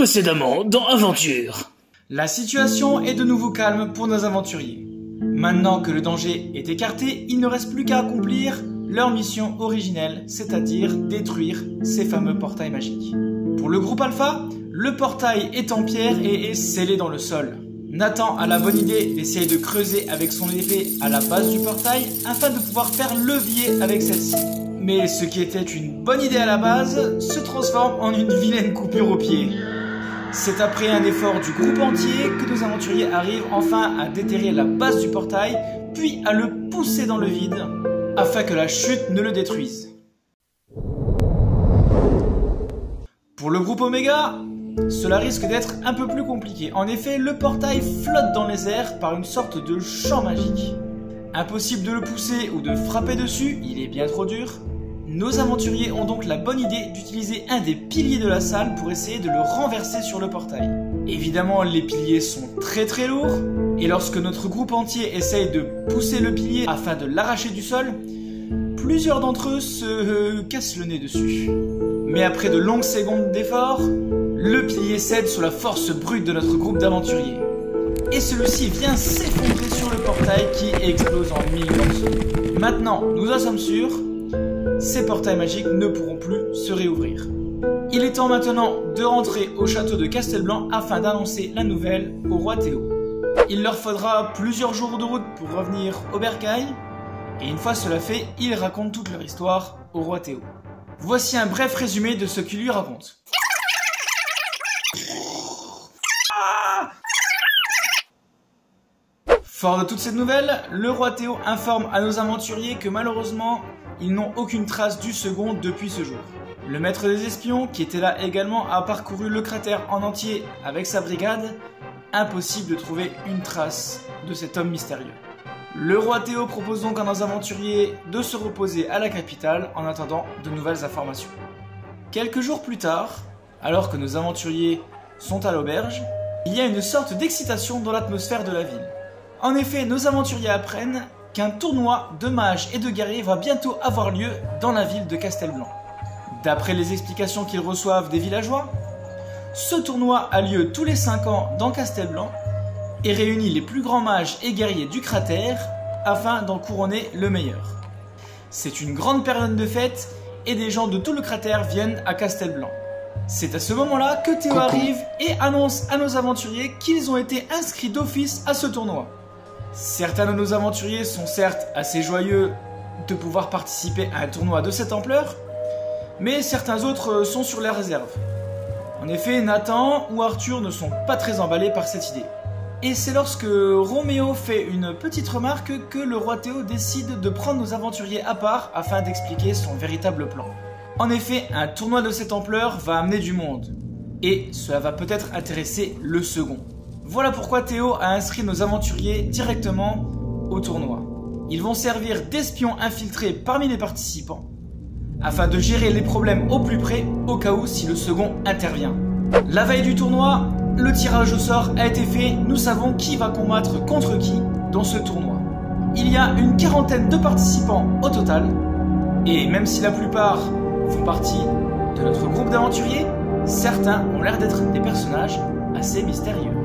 Précédemment dans Aventure. La situation est de nouveau calme pour nos aventuriers. Maintenant que le danger est écarté, il ne reste plus qu'à accomplir leur mission originelle, c'est-à-dire détruire ces fameux portails magiques. Pour le groupe Alpha, le portail est en pierre et est scellé dans le sol. Nathan a la bonne idée d'essayer de creuser avec son épée à la base du portail afin de pouvoir faire levier avec celle-ci. Mais ce qui était une bonne idée à la base se transforme en une vilaine coupure au pied. C'est après un effort du groupe entier que nos aventuriers arrivent enfin à déterrer la base du portail, puis à le pousser dans le vide, afin que la chute ne le détruise. Pour le groupe Oméga, cela risque d'être un peu plus compliqué. En effet, le portail flotte dans les airs par une sorte de champ magique. Impossible de le pousser ou de frapper dessus, il est bien trop dur. Nos aventuriers ont donc la bonne idée d'utiliser un des piliers de la salle pour essayer de le renverser sur le portail. Évidemment, les piliers sont très lourds, et lorsque notre groupe entier essaye de pousser le pilier afin de l'arracher du sol, plusieurs d'entre eux se cassent le nez dessus. Mais après de longues secondes d'effort, le pilier cède sous la force brute de notre groupe d'aventuriers. Et celui-ci vient s'effondrer sur le portail qui explose en mille morceaux. Maintenant, nous en sommes sûrs, ces portails magiques ne pourront plus se réouvrir. Il est temps maintenant de rentrer au château de Castelblanc afin d'annoncer la nouvelle au roi Théo. Il leur faudra plusieurs jours de route pour revenir au bercail, et une fois cela fait, ils racontent toute leur histoire au roi Théo. Voici un bref résumé de ce qu'il lui raconte. Fort de toutes ces nouvelles, le roi Théo informe à nos aventuriers que malheureusement, ils n'ont aucune trace du second depuis ce jour. Le maître des espions, qui était là également, a parcouru le cratère en entier avec sa brigade. Impossible de trouver une trace de cet homme mystérieux. Le roi Théo propose donc à nos aventuriers de se reposer à la capitale en attendant de nouvelles informations. Quelques jours plus tard, alors que nos aventuriers sont à l'auberge, il y a une sorte d'excitation dans l'atmosphère de la ville. En effet, nos aventuriers apprennent qu'un tournoi de mages et de guerriers va bientôt avoir lieu dans la ville de Castelblanc. D'après les explications qu'ils reçoivent des villageois, ce tournoi a lieu tous les 5 ans dans Castelblanc et réunit les plus grands mages et guerriers du cratère afin d'en couronner le meilleur. C'est une grande période de fête et des gens de tout le cratère viennent à Castelblanc. C'est à ce moment-là que Théo arrive et annonce à nos aventuriers qu'ils ont été inscrits d'office à ce tournoi. Certains de nos aventuriers sont certes assez joyeux de pouvoir participer à un tournoi de cette ampleur, mais certains autres sont sur la réserve. En effet, Nathan ou Arthur ne sont pas très emballés par cette idée. Et c'est lorsque Roméo fait une petite remarque que le roi Théo décide de prendre nos aventuriers à part afin d'expliquer son véritable plan. En effet, un tournoi de cette ampleur va amener du monde, et cela va peut-être intéresser le second. Voilà pourquoi Théo a inscrit nos aventuriers directement au tournoi. Ils vont servir d'espions infiltrés parmi les participants, afin de gérer les problèmes au plus près au cas où si le second intervient. La veille du tournoi, le tirage au sort a été fait, nous savons qui va combattre contre qui dans ce tournoi. Il y a une quarantaine de participants au total, et même si la plupart font partie de notre groupe d'aventuriers, certains ont l'air d'être des personnages assez mystérieux.